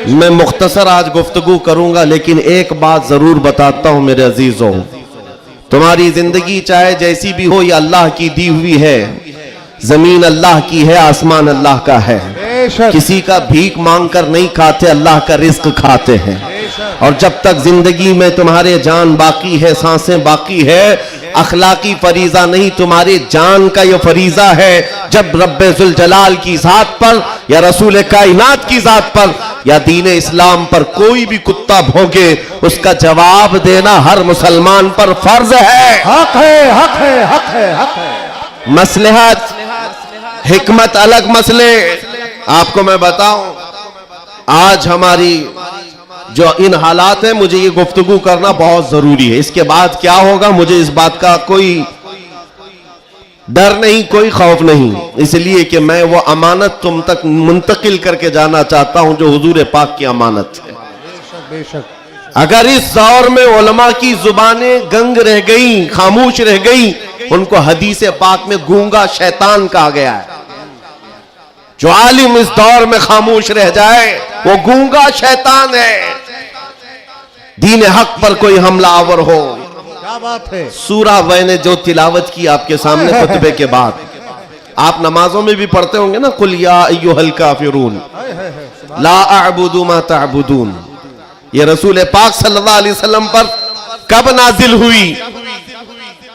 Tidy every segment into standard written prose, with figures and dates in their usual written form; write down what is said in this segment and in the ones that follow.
मैं मुख्तसर आज गुफ्तगू करूंगा, लेकिन एक बात जरूर बताता हूं मेरे अजीजों, तुम्हारी जिंदगी चाहे जैसी भी हो, ये अल्लाह की दी हुई है। जमीन अल्लाह की है, आसमान अल्लाह का है। किसी का भीख मांग कर नहीं खाते, अल्लाह का रिस्क खाते हैं। और जब तक जिंदगी में तुम्हारे जान बाकी है, सांसें बाकी है, अखलाकी फरीजा नहीं, तुम्हारे जान का ये फरीजा है। जब रब्बे जुल जलाल की जात पर या रसूल कायनात की जात पर या दीन इस्लाम पर कोई भी कुत्ता भौंके, उसका जवाब देना हर मुसलमान पर फर्ज है। हक है, हक है, हक है, हक है। मसलहत हिकमत अलग मसले। आपको मैं बताऊं, आज हमारी जो इन हालात है, मुझे ये गुफ्तगू करना बहुत जरूरी है। इसके बाद क्या होगा मुझे इस बात का कोई डर नहीं, कोई खौफ नहीं, इसलिए कि मैं वो अमानत तुम तक मुंतकिल करके जाना चाहता हूं जो हुजूर पाक की अमानत है। बेशक। अगर इस दौर में उलमा की जुबानें गंग रह गई, खामोश रह गई, उनको हदीस पाक में गूंगा शैतान कहा गया है। जो आलिम इस दौर में खामोश रह जाए वो गूंगा शैतान है। दीन हक पर कोई हमलावर हो, क्या बात है। सूरा मैंने जो तिलावत की आपके सामने खुतबे के बाद, आप नमाजों में भी पढ़ते होंगे ना, कुल या अय्युहल काफिरून ला अअबुदु मा तअबुदून। ये रसूल पाक सल्लल्लाहु अलैहि वसल्लम पर कब नाजिल हुई?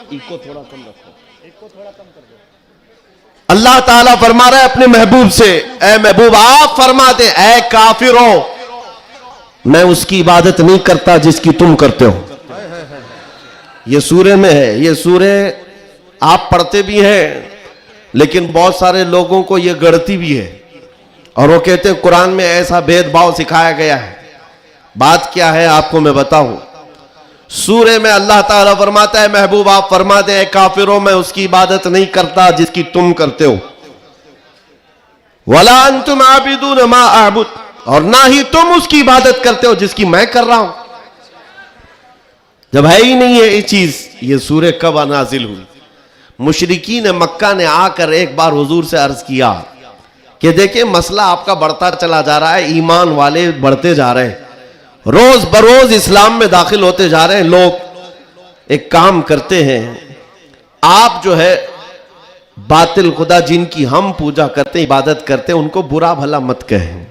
इको थोड़ा कम रखो, अल्लाह ताला फरमा रहा है अपने महबूब से, ए महबूब आप फरमा दे, ए काफिरों, मैं उसकी इबादत नहीं करता जिसकी तुम करते हो। ये सूरे में है, ये सूरे आप पढ़ते भी हैं, लेकिन बहुत सारे लोगों को ये गढ़ती भी है और वो कहते हैं कुरान में ऐसा भेदभाव सिखाया गया है। बात क्या है आपको मैं बताऊं। सूरे में अल्लाह ताला फरमाता है, महबूब आप फरमा दे, काफिरों मैं उसकी इबादत नहीं करता जिसकी तुम करते हो। वला अंतुम आबिदून मा अअबुद, और ना ही तुम उसकी इबादत करते हो जिसकी मैं कर रहा हूं। जब है ही नहीं है ये चीज, ये सूरे कब नाजिल हुई? मुशरिकीन मक्का ने आकर एक बार हुजूर से अर्ज किया कि देखिए मसला आपका बढ़ता चला जा रहा है, ईमान वाले बढ़ते जा रहे हैं, रोज बरोज इस्लाम में दाखिल होते जा रहे हैं लोग। एक काम करते हैं, आप जो है बातिल खुदा जिनकी हम पूजा करते इबादत करते हैं उनको बुरा भला मत कहें।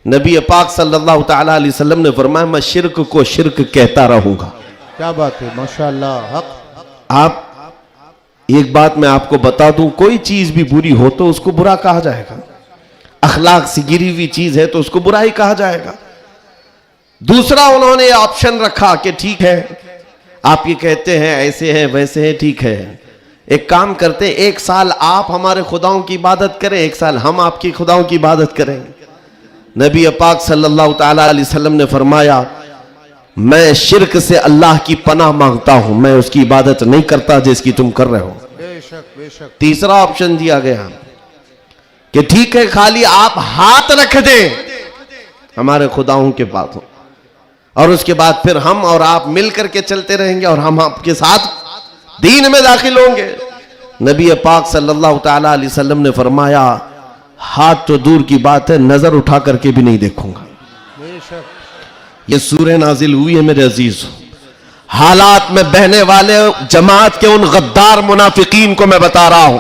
नबी पाक सल्लल्लाहु ताला अलैहि वसल्लम ने फरमाया, मैं शिर्क को शिर्क कहता रहूंगा। क्या बात है, माशाअल्लाह। हक। आप एक बात मैं आपको बता दूं, कोई चीज भी बुरी हो तो उसको बुरा कहा जाएगा। अखलाक से गिरी हुई चीज है तो उसको बुरा ही कहा जाएगा। दूसरा उन्होंने ऑप्शन रखा कि ठीक है आप ये कहते हैं, ऐसे हैं वैसे हैं, ठीक है एक काम करते हैं, एक साल आप हमारे खुदाओं की इबादत करें, एक साल हम आपकी खुदाओं की इबादत करें। नबी पाक सल्लल्लाहु ताला अलैहि वसल्लम ने फरमाया, मैं शिर्क से अल्लाह की पनाह मांगता हूं, मैं उसकी इबादत नहीं करता जिसकी तुम कर रहे हो। बेशक, बेशक। तीसरा ऑप्शन दिया गया कि ठीक है खाली आप हाथ रख दें हमारे खुदाओं के पास हो, और उसके बाद फिर हम और आप मिल करके चलते रहेंगे और हम आपके साथ दीन में दाखिल होंगे। नबी पाक सल्लल्लाहु ताला अलैहि वसल्लम ने फरमाया, हाथ तो दूर की बात है, नजर उठा करके भी नहीं देखूंगा। बेशक। ये सूरह नाजिल हुई है मेरे अजीज। हालात में बहने वाले जमात के उन गद्दार मुनाफिकीन को मैं बता रहा हूं,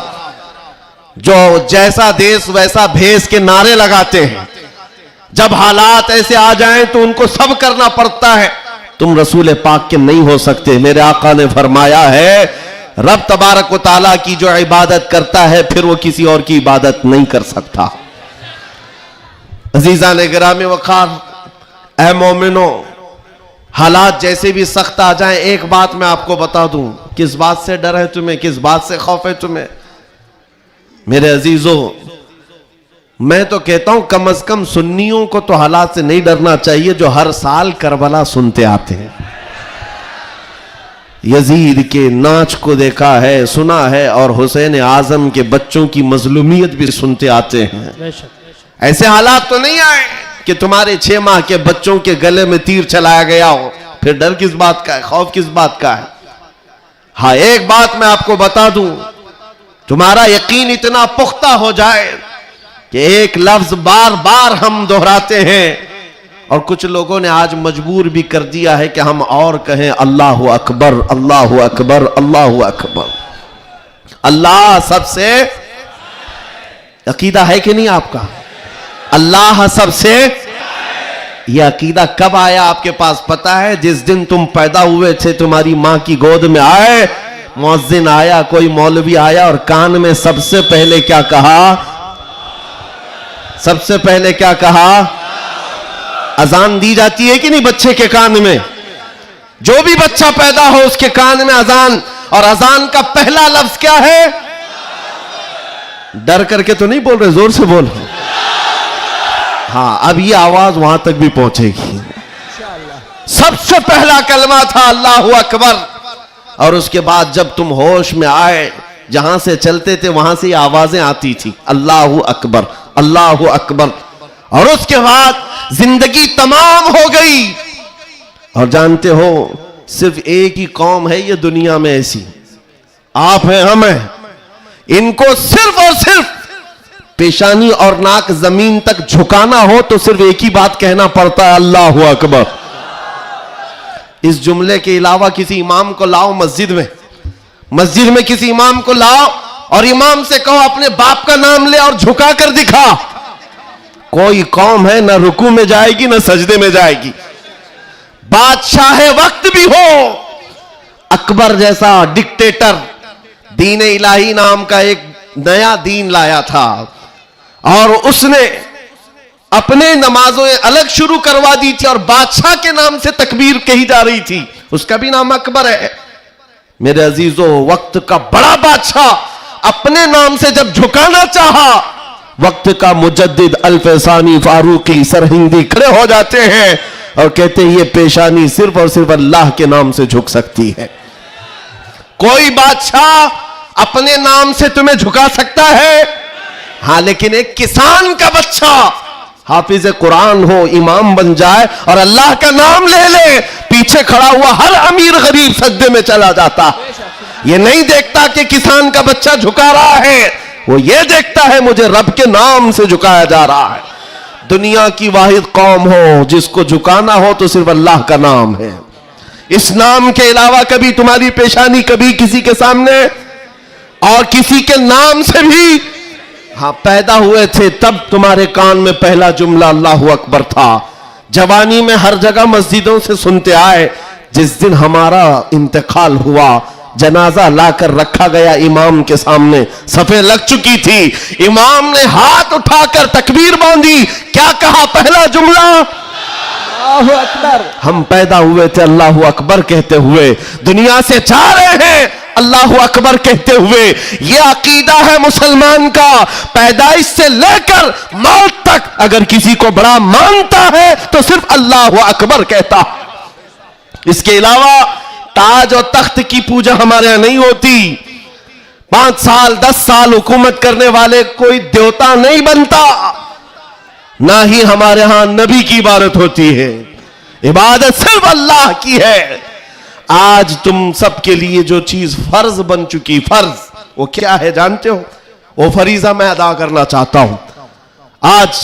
जो जैसा देश वैसा भेष के नारे लगाते हैं। जब हालात ऐसे आ जाएं तो उनको सब करना पड़ता है। तुम रसूल पाक के नहीं हो सकते। मेरे आका ने फरमाया है, रब तबारक व तआला की जो इबादत करता है फिर वो किसी और की इबादत नहीं कर सकता। अजीजा ने गिरामी वक़ार, ऐ मोमिनो, हालात जैसे भी सख्त आ जाएं, एक बात मैं आपको बता दूं, किस बात से डर है तुम्हें, किस बात से खौफ है तुम्हें? मेरे अजीजों, मैं तो कहता हूं कम से कम सुन्नियों को तो हालात से नहीं डरना चाहिए जो हर साल करबला सुनते आते हैं। यजीद के नाच को देखा है, सुना है, और हुसैन आजम के बच्चों की मजलूमियत भी सुनते आते हैं। ऐसे हालात तो नहीं आए कि तुम्हारे 6 माह के बच्चों के गले में तीर चलाया गया हो, फिर डर किस बात का है, खौफ किस बात का है? हाँ, एक बात मैं आपको बता दूं, तुम्हारा यकीन इतना पुख्ता हो जाए कि एक लफ्ज बार बार हम दोहराते हैं, और कुछ लोगों ने आज मजबूर भी कर दिया है कि हम और कहें अल्लाह अकबर, अल्लाह अकबर, अल्लाह अकबर। अल्लाह सबसे, अकीदा है कि नहीं आपका? अल्लाह सबसे, यह अकीदा कब आया आपके पास पता है? जिस दिन तुम पैदा हुए थे, तुम्हारी मां की गोद में आए, मुअज्जिन आया, कोई मौलवी आया और कान में सबसे पहले क्या कहा? सबसे पहले क्या कहा? अजान दी जाती है कि नहीं बच्चे के कान में? जो भी बच्चा पैदा हो उसके कान में अजान, और अजान का पहला लफ्ज क्या है? डर करके तो नहीं बोल रहे, जोर से बोल। हाँ, अब ये आवाज वहां तक भी पहुंचेगी। सबसे पहला कलमा था अल्लाहु अकबर, और उसके बाद जब तुम होश में आए, जहां से चलते थे वहां से आवाजें आती थी, अल्लाहु अकबर, अल्लाहु अकबर। और उसके बाद जिंदगी तमाम हो गई। और जानते हो, सिर्फ एक ही कौम है ये दुनिया में ऐसी, आप हैं, हम हैं, इनको सिर्फ और सिर्फ पेशानी और नाक जमीन तक झुकाना हो तो सिर्फ एक ही बात कहना पड़ता है, अल्लाहु अकबर। इस जुमले के अलावा किसी इमाम को लाओ मस्जिद में किसी इमाम को लाओ और इमाम से कहो अपने बाप का नाम ले और झुका कर दिखा, कोई कौम है ना रुकू में जाएगी ना सजदे में जाएगी। बादशाह वक्त भी हो, अकबर जैसा डिक्टेटर दीन इलाही नाम का एक नया दीन लाया था, और उसने अपने नमाजों अलग शुरू करवा दी थी और बादशाह के नाम से तकबीर कही जा रही थी, उसका भी नाम अकबर है। मेरे अजीजों, वक्त का बड़ा बादशाह अपने नाम से जब झुकाना चाहा, वक्त का मुजद्दिद अल्फसानी फारूकी सरहिंदी खड़े हो जाते हैं और कहते हैं ये पेशानी सिर्फ और सिर्फ अल्लाह के नाम से झुक सकती है। कोई बादशाह अपने नाम से तुम्हें झुका सकता है? हां, लेकिन एक किसान का बच्चा हाफिज कुरान हो, इमाम बन जाए और अल्लाह का नाम ले ले, पीछे खड़ा हुआ हर अमीर गरीब सजदे में चला जाता। ये नहीं देखता कि किसान का बच्चा झुका रहा है, वो ये देखता है मुझे रब के नाम से झुकाया जा रहा है। दुनिया की वाहिद कौम हो जिसको झुकाना हो तो सिर्फ अल्लाह का नाम है। इस नाम के अलावा कभी तुम्हारी पेशानी कभी किसी के सामने, और किसी के नाम से भी, हाँ, पैदा हुए थे तब तुम्हारे कान में पहला जुमला अल्लाहु अकबर था। जवानी में हर जगह मस्जिदों से सुनते आए, जिस दिन हमारा इंतकाल हुआ, जनाजा लाकर रखा गया इमाम के सामने, सफे लग चुकी थी, इमाम ने हाथ उठाकर तकबीर बांधी, क्या कहा? पहला जुमला अल्लाहु अकबर। हम पैदा हुए थे अल्लाहु अकबर कहते हुए, दुनिया से जा रहे हैं अल्लाहु अकबर कहते हुए। यह अकीदा है मुसलमान का, पैदाइश से लेकर मौत तक अगर किसी को बड़ा मानता है तो सिर्फ अल्लाहु अकबर कहता। इसके अलावा ताज और तख्त की पूजा हमारे यहां नहीं होती। 5 साल 10 साल हुकूमत करने वाले कोई देवता नहीं बनता, ना ही हमारे यहां नबी की इबादत होती है। इबादत सिर्फ अल्लाह की है। आज तुम सबके लिए जो चीज फर्ज बन चुकी, फर्ज वो क्या है जानते हो? वो फरीजा मैं अदा करना चाहता हूं। आज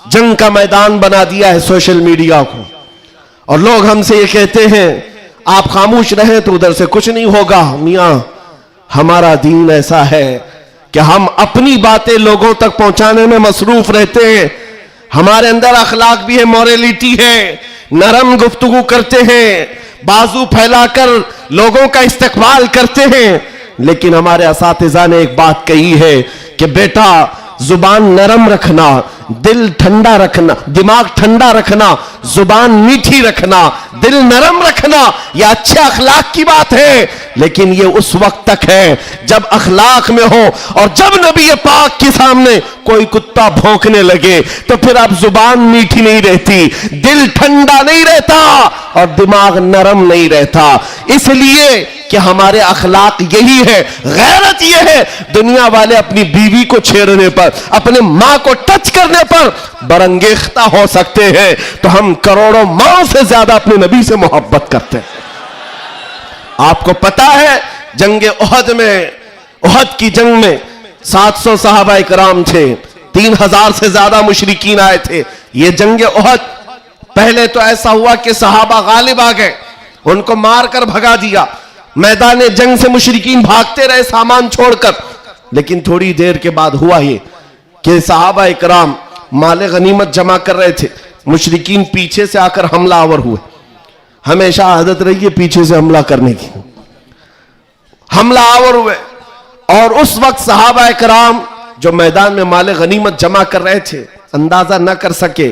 जंग का मैदान बना दिया है सोशल मीडिया को, और लोग हमसे ये कहते हैं आप खामोश रहे तो उधर से कुछ नहीं होगा। मियां, हमारा दीन ऐसा है कि हम अपनी बातें लोगों तक पहुंचाने में मसरूफ रहते हैं। हमारे अंदर अखलाक भी है, मॉरलिटी है, नरम गुफ्तगू करते हैं, बाजू फैलाकर लोगों का इस्तकबाल करते हैं। लेकिन हमारे असातिज़ा ने एक बात कही है कि बेटा, जुबान नरम रखना, दिल ठंडा रखना, दिमाग ठंडा रखना, जुबान मीठी रखना, दिल नरम रखना, यह अच्छे अखलाक की बात है। लेकिन यह उस वक्त तक है जब अखलाक में हो, और जब नबी पाक के सामने कोई कुत्ता भौंकने लगे तो फिर अब जुबान मीठी नहीं रहती, दिल ठंडा नहीं रहता और दिमाग नरम नहीं रहता। इसलिए कि हमारे अखलाक यही है, गैरत यह है, दुनिया वाले अपनी बीवी को छेड़ने पर, अपने मां को टच करने पर बरंगेख्ता हो सकते हैं, तो हम करोड़ों मां से ज्यादा अपने नबी से मोहब्बत करते हैं। आपको पता है जंगे उहद में, उहद की जंग में 700 सहाबा-ए-किराम थे, 3000 से ज्यादा मुशरिकीन आए थे। ये जंगे उहद पहले तो ऐसा हुआ कि सहाबा गालिब आ गए, उनको मारकर भगा दिया, मैदान जंग से मुशरिकीन भागते रहे सामान छोड़कर। लेकिन थोड़ी देर के बाद हुआ ये कि सहाबा इकराम माले गनीमत जमा कर रहे थे, मुशरिकीन पीछे से आकर हमलावर हुए। हमेशा आदत रही है पीछे से हमला करने की, हमलावर हुए। और उस वक्त सहाबा इकराम जो मैदान में माले गनीमत जमा कर रहे थे अंदाजा न कर सके,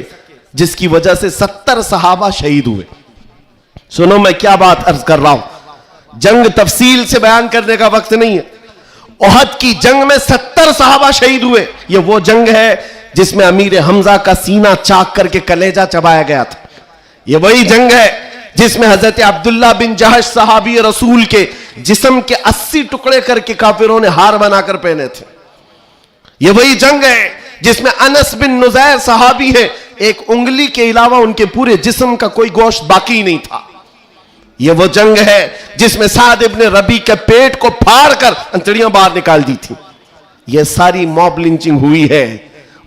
जिसकी वजह से 70 सहाबा शहीद हुए। सुनो मैं क्या बात अर्ज कर रहा हूं, जंग तफसील से बयान करने का वक्त नहीं है। ओहद की जंग में 70 सहाबा शहीद हुए। यह वो जंग है जिसमें अमीर हमजा का सीना चाक करके कलेजा चबाया गया था। यह वही जंग है जिसमें हजरत अब्दुल्ला बिन जहश सहाबी रसूल के जिस्म के 80 टुकड़े करके काफिरों ने हार बनाकर पहने थे। यह वही जंग है जिसमें अनस बिन नुजैर सहाबी है, एक उंगली के अलावा उनके पूरे जिस्म का कोई गोश्त बाकी नहीं था। यह वो जंग है जिसमें साद इब्ने रबी के पेट को फाड़कर अंतड़ियां बाहर निकाल दी थी। यह सारी मॉब लिंचिंग हुई है।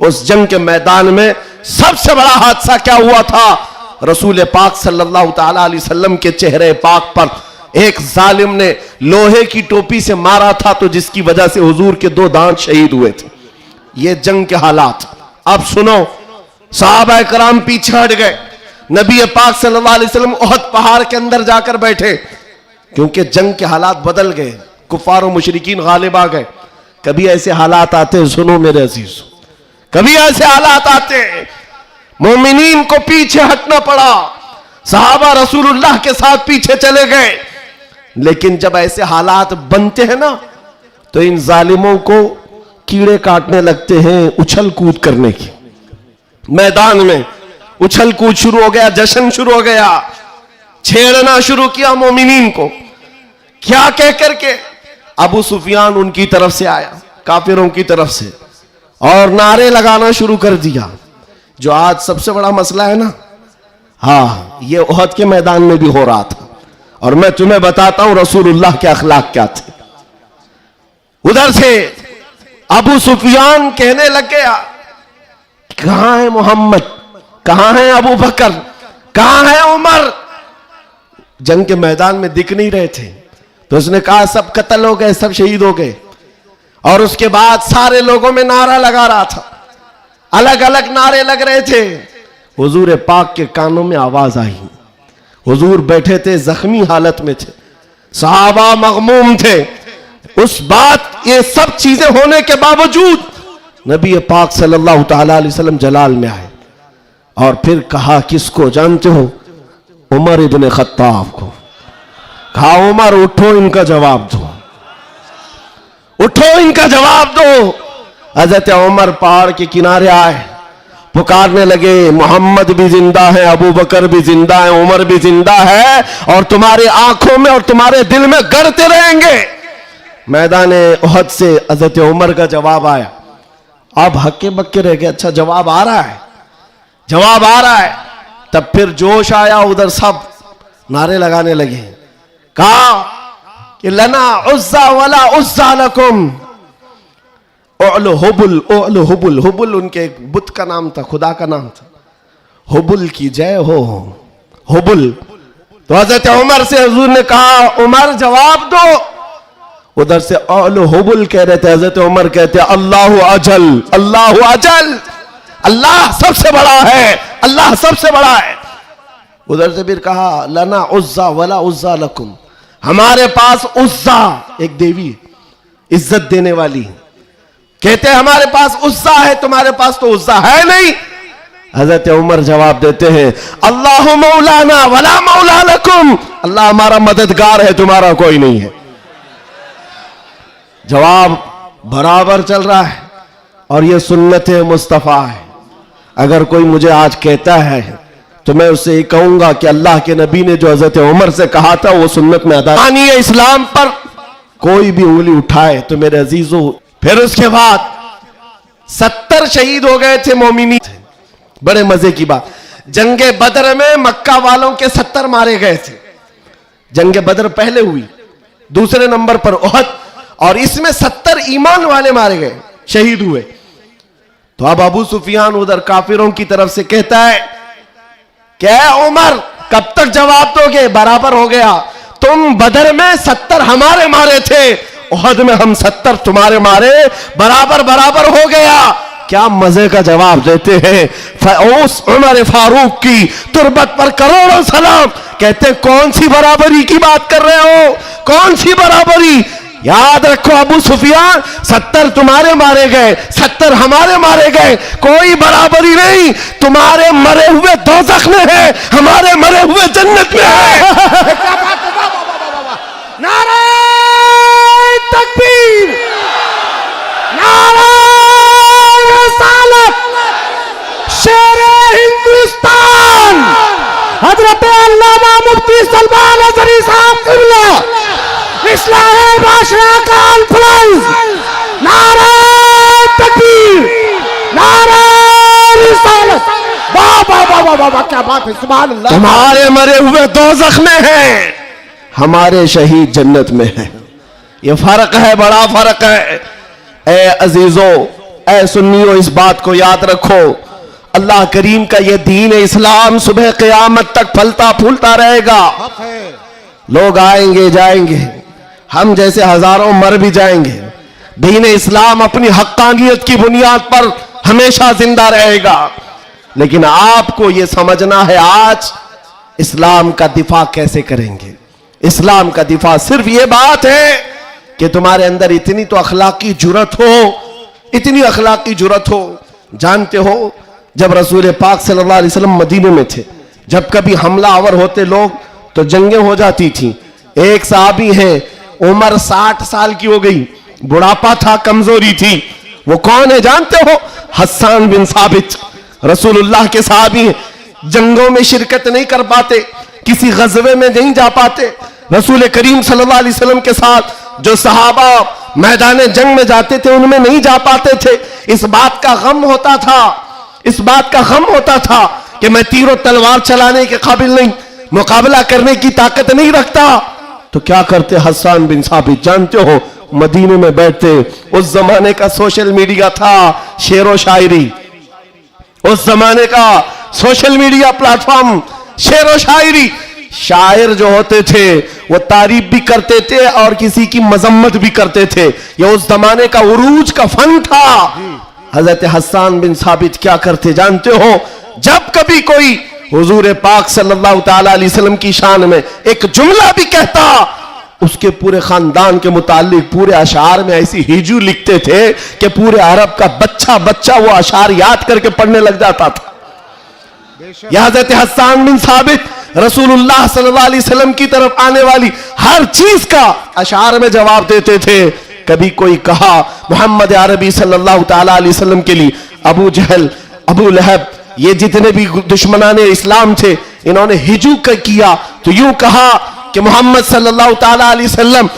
उस जंग के मैदान में सबसे बड़ा हादसा क्या हुआ था, रसूल पाक सल्लल्लाहु ताला अलैहि वसल्लम के चेहरे पाक पर एक जालिम ने लोहे की टोपी से मारा था, तो जिसकी वजह से हुजूर के 2 दांत शहीद हुए थे। ये जंग के हालात। अब सुनो, सहाबा कराम पीछे हट गए, नबी पाक सल्लल्लाहु अलैहि वसल्लम ओहद पहाड़ के अंदर जाकर बैठे, क्योंकि जंग के हालात बदल गए, कुफार और मुशरिकीन गालिब आ गए। कभी ऐसे हालात आते, सुनो मेरे अजीज, कभी ऐसे हालात आते मोमिनीन को पीछे हटना पड़ा, सहाबा रसूलुल्लाह के साथ पीछे चले गए। लेकिन जब ऐसे हालात बनते हैं ना, तो इन जालिमों को कीड़े काटने लगते हैं उछल कूद करने की। मैदान में उछल कूद शुरू हो गया, जश्न शुरू हो गया, छेड़ना शुरू किया मोमिनीन को। क्या कह करके अबू सुफियान उनकी तरफ से आया, काफिरों की तरफ से, और नारे लगाना शुरू कर दिया। जो आज सबसे बड़ा मसला है ना, हाँ, ये ओहद के मैदान में भी हो रहा था। और मैं तुम्हें बताता हूं रसूलुल्लाह के अखलाक क्या थे। उधर से अबू सुफियान कहने लग गया, कहां है मोहम्मद, कहां है अबू बकर, कहां है उमर। जंग के मैदान में दिख नहीं रहे थे, तो उसने कहा सब कत्ल हो गए, सब शहीद हो गए। और उसके बाद सारे लोगों में नारा लगा रहा था, अलग अलग नारे लग रहे थे। हुजूर पाक के कानों में आवाज आई, हुजूर बैठे थे, जख्मी हालत में थे, सहाबा मगमूम थे। उस बात, ये सब चीजें होने के बावजूद नबी पाक सल्लल्लाहु ताला अलैहि वसल्लम जलाल में आए और फिर कहा, किसको जानते हो? उमर इब्ने खत्ताब को। कहा, उमर उठो, इनका जवाब दो, उठो, इनका जवाब दो। हजरत उमर पहाड़ के किनारे आए, पुकारने लगे, मोहम्मद भी जिंदा है, अबू बकर भी जिंदा है, उमर भी जिंदा है, और तुम्हारी आंखों में और तुम्हारे दिल में गड़ते रहेंगे। मैदान ओहद से हजरत उमर का जवाब आया। अब हक्के बक्के रह गए, अच्छा जवाब आ रहा है, जवाब आ रहा है। तब फिर जोश आया, उधर सब नारे लगाने लगे। कहा कि लना उज्जा वला उज्जा लकुम, ओलो हुबुल, ओलो हुबुल। हुबुल उनके बुत का नाम था, खुदा का नाम था। हुबुल की जय हो, हुबुल। तो हजरत उमर से हुजूर ने कहा, उमर जवाब दो। उधर से ओलो हुबुल कह रहे थे, हजरत उमर कहते अल्लाहु अजल, अल्लाहु अजल, अल्लाह सबसे बड़ा है, अल्लाह सबसे बड़ा है। उधर से फिर कहा, लना उज्जा वला उज्जा लकुम, हमारे पास उज्जा एक देवी इज्जत देने वाली, कहते हैं हमारे पास उज्जा है, तुम्हारे पास तो उज्जा है नहीं। हजरत उमर जवाब देते हैं, अल्लाह मौलाना वला मौला लकुम, अल्लाह हमारा मददगार है, तुम्हारा कोई नहीं है। जवाब बराबर चल रहा है, और यह सुन्नत मुस्तफा है। अगर कोई मुझे आज कहता है तो मैं उससे ये कहूंगा कि अल्लाह के नबी ने जो हजरत उमर से कहा था वो सुन्नत में अदा। इस्लाम पर कोई भी उंगली उठाए तो मेरे अजीजों, फिर उसके बाद 70 शहीद हो गए थे मोमिनी। बड़े मजे की बात, जंगे बदर में मक्का वालों के 70 मारे गए थे। जंगे बदर पहले हुई, दूसरे नंबर पर ओहद, और इसमें 70 ईमान वाले मारे गए, शहीद हुए। तो अब अबू सुफियान उधर काफिरों की तरफ से कहता है क्या उमर कब तक जवाब दोगे? बराबर हो गया। तुम बदर में 70 हमारे मारे थे, उहद में हम 70 तुम्हारे मारे, बराबर बराबर हो गया। क्या मजे का जवाब देते हैं। उस उमर फारूक की तुरबत पर करोड़ों सलाम। कहते कौन सी बराबरी की बात कर रहे हो? कौन सी बराबरी? याद रखो अबू सुफियान, 70 तुम्हारे मारे गए, 70 हमारे मारे गए, कोई बराबरी नहीं। तुम्हारे मरे हुए दोज़ख में है, हमारे मरे हुए जन्नत में है। क्या बात है, वाह वाह वाह वाह वाह। नारे तकबीर, नारे रिसालत, शेरे हिंदुस्तान हजरत अल्लामा मुफ्ती सलमान अज़हरी साहब क़िबला, इस्लाह बादशाह का अल्फलाइज, नारे तकबीर, नारे रिसालत, वाह वाह वाह वाह वाह, क्या बात है, सुभान अल्लाह। तुम्हारे मरे हुए दोज़ख में है, हमारे शहीद जन्नत में है। ये फर्क है, बड़ा फर्क है। ए अजीजों, ए सुन्नियों, इस बात को याद रखो। अल्लाह करीम का ये दीन इस्लाम सुबह क़यामत तक फलता फूलता रहेगा। हक है। लोग आएंगे जाएंगे, हम जैसे हजारों मर भी जाएंगे। दीन इस्लाम अपनी हक्कानियत की बुनियाद पर हमेशा जिंदा रहेगा। लेकिन आपको यह समझना है आज इस्लाम का दिफा कैसे करेंगे। इस्लाम का दिफा सिर्फ यह बात है कि तुम्हारे अंदर इतनी तो अखलाकी जुर्रत हो, इतनी अखलाकी जुर्रत हो। जानते हो जब रसूल पाक सल्लल्लाहु अलैहि वसल्लम मदीने में थे, जब कभी हमला आवर होते लोग तो जंगें हो जाती थी। एक सहाबी है, उम्र 60 साल की हो गई, बुढ़ापा था, कमजोरी थी। वो कौन है जानते हो? हस्सान बिन साबित, रसूलुल्लाह के सहाबी हैं। जंगों में शिरकत नहीं कर पाते, किसी गज़वे में नहीं जा पाते। रसूल करीम सल्लल्लाहु अलैहि वसल्लम के साथ जो सहाबा मैदान जंग में जाते थे उनमें नहीं जा पाते थे। इस बात का गम होता था, इस बात का गम होता था कि मैं तीरों तलवार चलाने के काबिल नहीं, मुकाबला करने की ताकत नहीं रखता। तो क्या करते हस्सान बिन साबित? जानते हो, मदीने में बैठते। उस जमाने का सोशल मीडिया था, शेरो शायरी। उस जमाने का सोशल मीडिया प्लेटफॉर्म, शेरो शायरी। शायर जो होते थे वो तारीफ भी करते थे और किसी की मजम्मत भी करते थे। ये उस जमाने का उरूज का फन था। हजरत हस्सान बिन साबित क्या करते जानते हो? जब कभी कोई हुजूर पाक सल्लल्लाहु ताला अलैहि वसल्लम की शान में एक जुमला भी कहता, उसके पूरे खानदान के मुतालिक पूरे अशार में ऐसी हिजू लिखते थे कि पूरे अरब का बच्चा बच्चा वो अशार याद करके पढ़ने लग जाता था। यह हजरत हस्सान बिन साबित रसूलुल्लाह सल्लल्लाहु अलैहि वसल्लम की तरफ आने वाली हर चीज का अशार में जवाब देते थे। कभी कोई कहा मोहम्मद अरबी सल्लल्लाहु ताला अलैहि वसल्लम के लिए अबू जहल, अबू लहब, ये जितने भी दुश्मनाने इस्लाम थे, इन्होंने हिजू किया तो यूं कहा कि मोहम्मद सल्लल्लाहु ताला अलैहि वसल्लम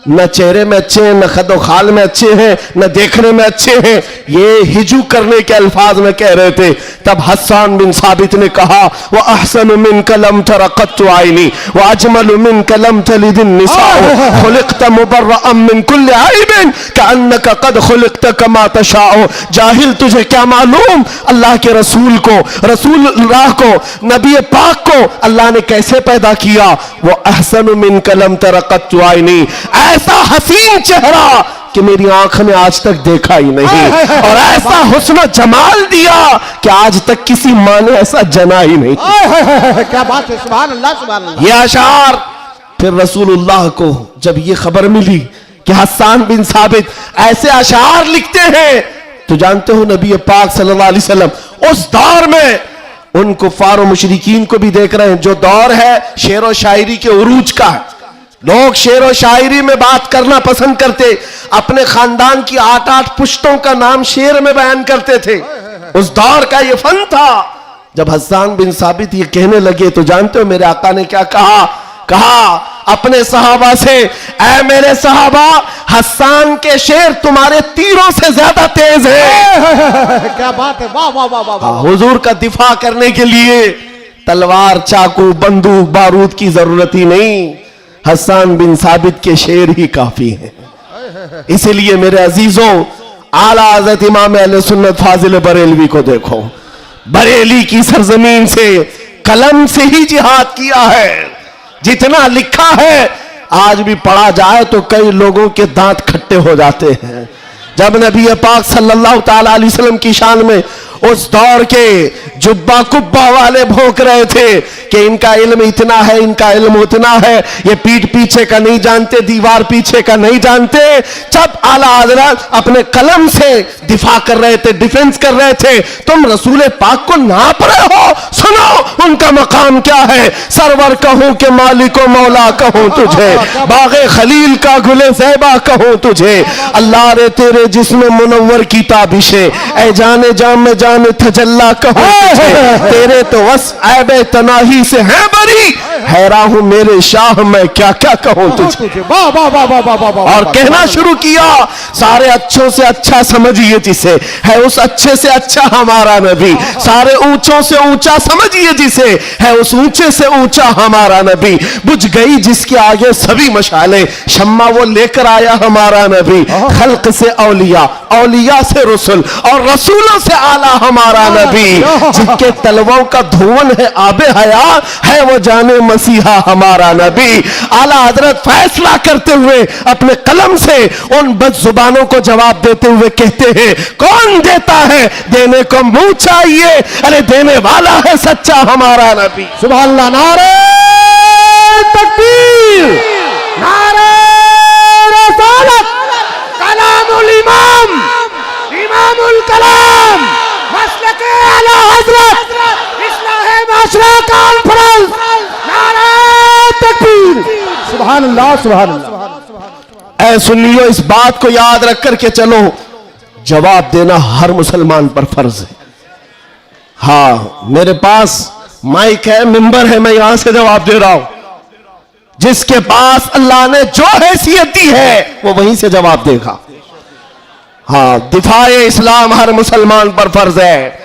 न चेहरे में अच्छे हैं, न खदो खाल में अच्छे हैं, न देखने में अच्छे हैं। ये हिजू करने के अल्फाज में कह रहे थे। तब हस्सान बिन साबित ने कहा वो अहसन मिन कलम तरक़त्तु आइनी व अजमल मिन कलम तलिदिन निसाउ खुलिक़त मुबर्रअम मिन कुल्लि ऐबिन कअन्नका क़द खुलिक़त कमा तशाउ। जाहिल, तुझे क्या मालूम अल्लाह के रसूल को, रसूलुल्लाह को, नबी पाक को अल्लाह ने कैसे पैदा किया। वो अहसन मिन कलम तरक़त्तु आइनी, ऐसा हसीन चेहरा कि मेरी आंख ने आज तक देखा ही नहीं, और ऐसा हुस्न जमाल दिया कि आज तक किसी माँ ने ऐसा जना ही नहीं। क्या बात है, सुभान अल्लाह सुभान अल्लाह। ये अशार फिर रसूलुल्लाह को जब ये खबर मिली कि हस्सान बिन साबित ऐसे अशार लिखते हैं, तो जानते हो नबी पाक सल्लल्लाहु अलैहि वसल्लम उस दौर में उन कुफार और मुशरिकीन को भी देख रहे हैं। जो दौर है शेर व शायरी के उरूज का है, लोग शेर व शायरी में बात करना पसंद करते, अपने खानदान की 8-8 पुश्तों का नाम शेर में बयान करते थे। उस दौर का ये फन था। जब हस्सान बिन साबित ये कहने लगे तो जानते हो मेरे आका ने क्या कहा? कहा अपने सहाबा से, ऐ मेरे सहाबा, हस्सान के शेर तुम्हारे तीरों से ज्यादा तेज है। क्या बात है, वाह वाह वाह वाह। हुजूर का दिफा करने के लिए तलवार, चाकू, बंदूक, बारूद की जरूरत ही नहीं, हस्सान बिन साबित के शेर ही काफी हैं। इसीलिए मेरे अजीजों, आला हज़रत इमाम अहले सुन्नत फाजिल बरेलवी को देखो। बरेली की सरजमीन से कलम से ही जिहाद किया है। जितना लिखा है आज भी पढ़ा जाए तो कई लोगों के दांत खट्टे हो जाते हैं। जब नबी पाक सल्लल्लाहु ताला अलैहि वसल्लम की शान में उस दौर के जुब्बा कुब्बा वाले भौंक रहे थे कि इनका इल्म इतना है, इनका इल्म उतना है, ये पीठ पीछे का नहीं जानते, दीवार पीछे का नहीं जानते। जब आला हज़रत अपने कलम से दिफा कर रहे थे, डिफेंस कर रहे थे, तुम रसूल पाक को नाप रहे हो। सुनो उनका मकाम क्या है। सरवर कहूं कि मालिको मौला कहूं तुझे, बागे खलील का गुले ज़ैबा कहूं तुझे। अल्लाह रे तेरे जिस्म मुनव्वर की ताबिशे, ऐ जाने जाम में जाने तजल्ला कहूं तुझे। तेरे तो वस ऐबे तनाही से है बरी, हैरान हूं मेरे शाह मैं क्या क्या कहूं तुझे। और कहना शुरू किया, सारे अच्छों से अच्छा समझिए जिसे, है उस अच्छे से अच्छा हमारा नबी। सारे ऊंचों से ऊंचा समझिए जिसे, है उस ऊंचे से ऊंचा हमारा नबी। बुझ गई जिसके आगे सभी मशाले, शम्मा वो लेकर आया हमारा नबी। खल्क से औलिया, औलिया से रसूल, और रसूलों से आला हमारा नबी। जिनके तलवों का धुवन है आबे हया, है वो जाने मसीहा हमारा नबी। आला हजरत फैसला करते हुए अपने कलम से उन बदजुबानों को जवाब देते हुए कहते हैं, कौन देता है देने को मुंह चाहिए, अरे देने वाला है सच्चा हमारा नबी। सुभान अल्लाह। नारे तकबीर, नारे रसालत, कलामुल इमाम, इमामुल कलाम, मसलके आला हजरत, इस्लाहे माशरा कॉन्फ्रेंस। नारे तकबीर, सुभान अल्लाह, सुभान अल्लाह। ऐ सुनियो, इस बात को याद रख करके चलो, जवाब देना हर मुसलमान पर फर्ज है। हाँ, मेरे पास माइक है, मिंबर है, मैं यहां से जवाब दे रहा हूं। जिसके पास अल्लाह ने जो हैसियत दी है वो वहीं से जवाब देगा। हाँ, दिफाए इस्लाम हर मुसलमान पर फर्ज है।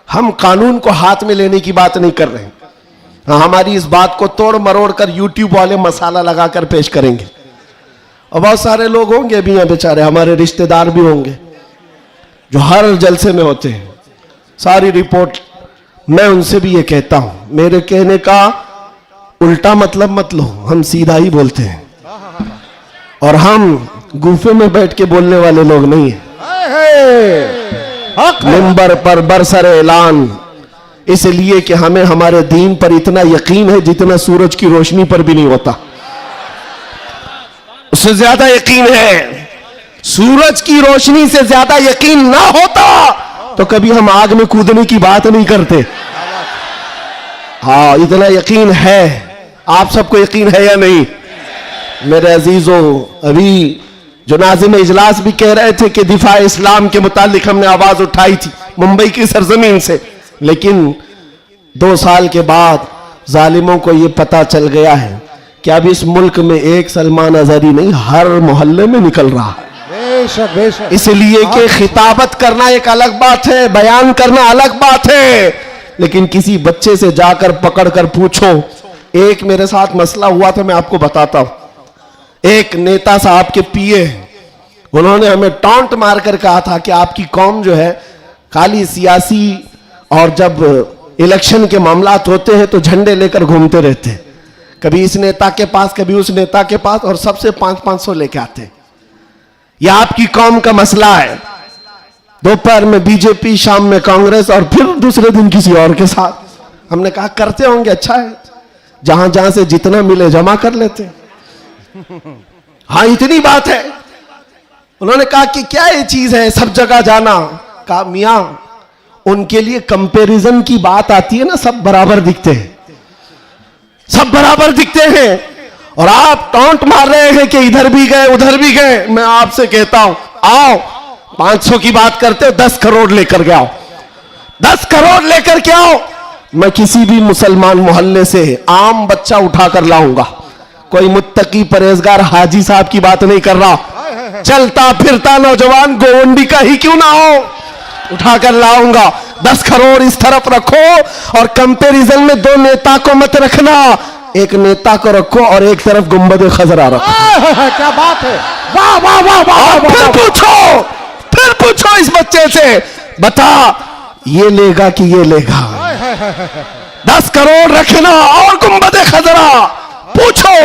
हम कानून को हाथ में लेने की बात नहीं कर रहे हैं। हाँ, हमारी इस बात को तोड़ मरोड़ कर यूट्यूब वाले मसाला लगाकर पेश करेंगे। और बहुत सारे लोग होंगे भी हैं बेचारे, हमारे रिश्तेदार भी होंगे जो हर जलसे में होते हैं, सारी रिपोर्ट। मैं उनसे भी ये कहता हूं, मेरे कहने का उल्टा मतलब मत लो, हम सीधा ही बोलते हैं और हम गुफे में बैठ के बोलने वाले लोग नहीं हैं। मिंबर पर बरसरे ऐलान, इसलिए कि हमें हमारे दीन पर इतना यकीन है जितना सूरज की रोशनी पर भी नहीं होता, उससे ज्यादा यकीन है। सूरज की रोशनी से ज्यादा यकीन ना होता तो कभी हम आग में कूदने की बात नहीं करते। हाँ, इतना यकीन है। आप सबको यकीन है या नहीं मेरे अजीजों? अभी जो नाज़िम इजलास भी कह रहे थे कि दिफा इस्लाम के मुतालिक हमने आवाज उठाई थी मुंबई की सरजमीन से, लेकिन 2 साल के बाद जालिमों को यह पता चल गया है कि अब इस मुल्क में एक सलमान अजहरी नहीं, हर मोहल्ले में निकल रहा है। बेशक बेशक। इसलिए कि खिताबत करना एक अलग बात है, बयान करना अलग बात है, लेकिन किसी बच्चे से जाकर पकड़ कर पूछो। एक मेरे साथ मसला हुआ था, मैं आपको बताता हूं। एक नेता साहब के पीए, उन्होंने हमें टॉन्ट मारकर कहा था कि आपकी कौम जो है खाली सियासी, और जब इलेक्शन के मामलात होते हैं तो झंडे लेकर घूमते रहते हैं, कभी इस नेता के पास कभी उस नेता के पास, और सबसे 500-500 लेके आते हैं। यह आपकी कौम का मसला है। दोपहर में बीजेपी, शाम में कांग्रेस, और फिर दूसरे दिन किसी और के साथ। हमने कहा करते होंगे, अच्छा है, जहां जहां से जितना मिले जमा कर लेते हैं। हाँ, इतनी बात है। उन्होंने कहा कि क्या ये चीज है सब जगह जाना? कहा मियां, उनके लिए कंपैरिजन की बात आती है ना, सब बराबर दिखते हैं, सब बराबर दिखते हैं, और आप टॉन्ट मार रहे हैं कि इधर भी गए उधर भी गए। मैं आपसे कहता हूं, आओ 500 की बात करते हो, 10 करोड़ लेकर के आओ, 10 करोड़ लेकर के आओ। मैं किसी भी मुसलमान मोहल्ले से आम बच्चा उठाकर लाऊंगा, कोई मुत्तकी परहेजगार हाजी साहब की बात नहीं कर रहा, चलता फिरता नौजवान गोवंडी का ही क्यों ना हो, उठाकर लाऊंगा। 10 करोड़ इस तरफ रखो, और कंपैरिजन में 2 नेता को मत रखना, एक नेता को रखो और एक तरफ गुंबद खजरा रखो। क्या बात है, वाह वाह वाह वाह। फिर पूछो इस बच्चे से, बता ये लेगा कि ये लेगा, 10 करोड़ रखना और गुंबद खजरा पूछो।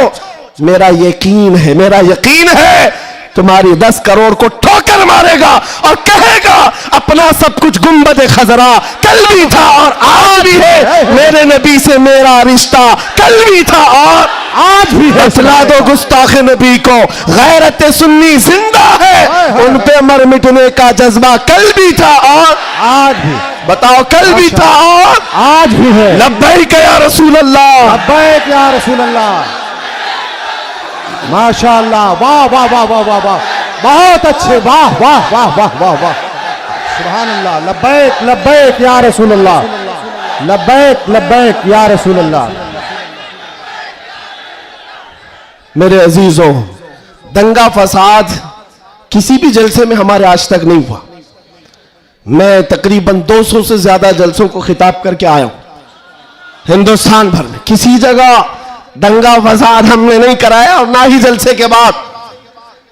मेरा यकीन है तुम्हारी 10 करोड़ को ठोकर मारेगा और कहेगा अपना सब कुछ गुंबद खजरा कल भी था और आज भी है, मेरे नबी से मेरा रिश्ता कल भी था और आज भी है। फैसला दो गुस्ताख नबी को, गैरत सुन्नी जिंदा है, उन पे मर मिटने का जज्बा कल भी था और आज भी। बताओ कल भी था और आज भी है। लब्बैक या रसूल अल्लाह, लब्बैक या रसूल अल्लाह। माशाअल्लाह, वाह वाह वाह वाह वाह वाह, बहुत अच्छे, वाह वाह वाह वाह वाह वाह, सुभान अल्लाह। लब्बैक लब्बैक या रसूल अल्लाह, लब्बैक लब्बैक या रसूल अल्लाह। मेरे अजीजों, दंगा फसाद किसी भी जलसे में हमारे आज तक नहीं हुआ। मैं तकरीबन 200 से ज्यादा जलसों को खिताब करके आया हूं हिंदुस्तान भर में, किसी जगह दंगा फसाद हमने नहीं कराया और ना ही जलसे के बाद।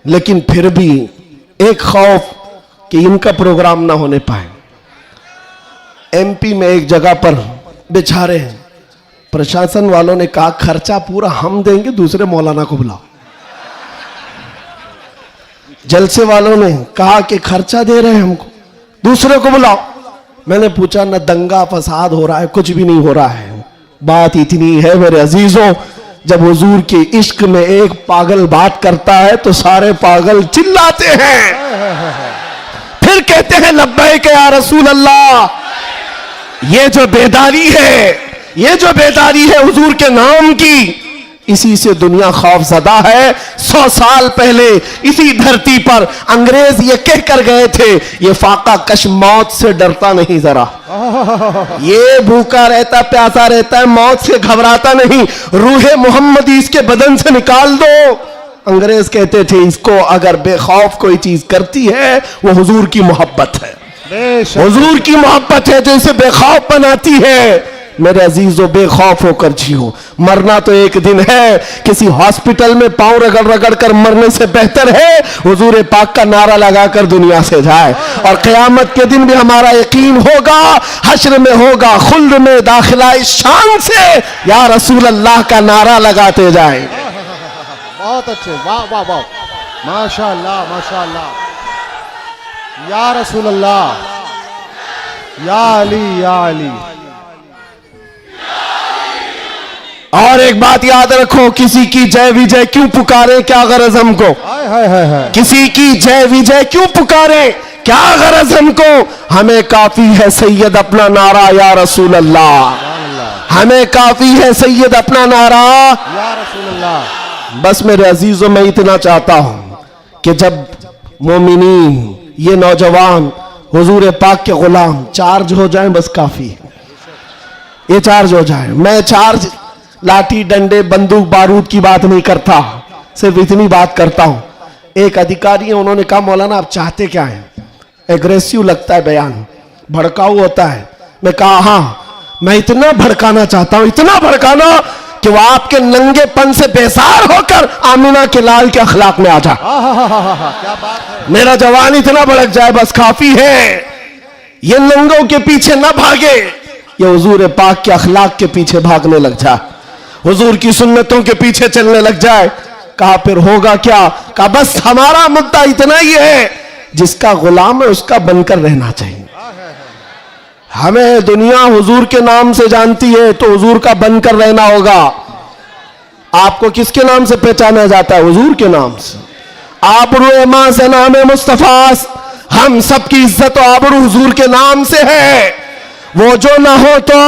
लेकिन फिर भी एक खौफ कि इनका प्रोग्राम ना होने पाए। एमपी में एक जगह पर बेचारे प्रशासन वालों ने कहा खर्चा पूरा हम देंगे, दूसरे मौलाना को बुलाओ। जलसे वालों ने कहा कि खर्चा दे रहे हैं हमको, दूसरे को बुलाओ। मैंने पूछा न दंगा फसाद हो रहा है, कुछ भी नहीं हो रहा है। बात इतनी है मेरे अजीजों, जब हुजूर के इश्क में एक पागल बात करता है तो सारे पागल चिल्लाते हैं, फिर कहते हैं लब्बैक या रसूल अल्लाह। ये जो बेदारी है हुजूर के नाम की, इसी से दुनिया खौफजदा है। 100 साल पहले इसी धरती पर अंग्रेज ये कह कर गए थे, ये फाका कश मौत से डरता नहीं जरा, ये भूखा रहता प्यासा रहता है, मौत से घबराता नहीं, रूहे मोहम्मदी इसके बदन से निकाल दो। अंग्रेज कहते थे इसको अगर बेखौफ कोई चीज करती है वो हुजूर की मोहब्बत है, हुजूर की मोहब्बत है जो इसे बेखौफ बनाती है। मेरे अजीजों, बेखौफ होकर जियो, मरना तो एक दिन है। किसी हॉस्पिटल में पांव रगड़ रगड़ कर मरने से बेहतर है हुजूर पाक का नारा लगाकर दुनिया से जाए। और क़यामत के दिन भी हमारा यकीन होगा, हश्र में होगा खुल्द में दाखिला इस शान से या रसूल अल्लाह का नारा लगाते जाए। बहुत अच्छे, वाह वाह वाह, माशाअल्लाह माशाअल्लाह, या रसूल अल्लाह, या अली। और एक बात याद रखो, किसी की जय विजय क्यों पुकारे, क्या गरज हमको? हाय किसी की जय विजय क्यों पुकारे, क्या गरज हमको? हमें काफी है सैयद अपना नारा या रसूल अल्लाह, हमें काफी है सैयद अपना नारा या रसूल अल्लाह। बस मेरे अजीजों, मैं इतना चाहता हूं कि जब मोमिनीन, ये नौजवान हुजूर पाक के गुलाम चार्ज हो जाएं, बस काफी है, ये चार्ज हो जाए। मैं चार्ज लाठी डंडे बंदूक बारूद की बात नहीं करता, सिर्फ इतनी बात करता हूं। एक अधिकारी है, उन्होंने कहा मौलाना आप चाहते क्या हैं? एग्रेसिव लगता है बयान, भड़काऊ होता है। मैं कहा हाँ, मैं इतना भड़काना चाहता हूं, इतना भड़काना कि वो आपके नंगेपन से बेजार होकर आमिना के लाल के अखलाक में आ जाए। क्या बात है, मेरा जवान इतना भड़क जाए, बस काफी है। ये नंगों के पीछे ना भागे, ये हुजूर पाक के अखलाक के पीछे भागने लग जाए, हुजूर की सुन्नतों के पीछे चलने लग जाए। कहा फिर होगा क्या? कहा बस हमारा मुद्दा इतना ही है, जिसका गुलाम है उसका बनकर रहना चाहिए। हमें दुनिया हुजूर के नाम से जानती है तो हुजूर का बनकर रहना होगा। आपको किसके नाम से पहचाना जाता है? हुजूर के नाम से। आबरू मां से नाम मुस्तफास, हम सबकी इज्जत और आबरू हुजूर के नाम से है। वो जो ना हो तो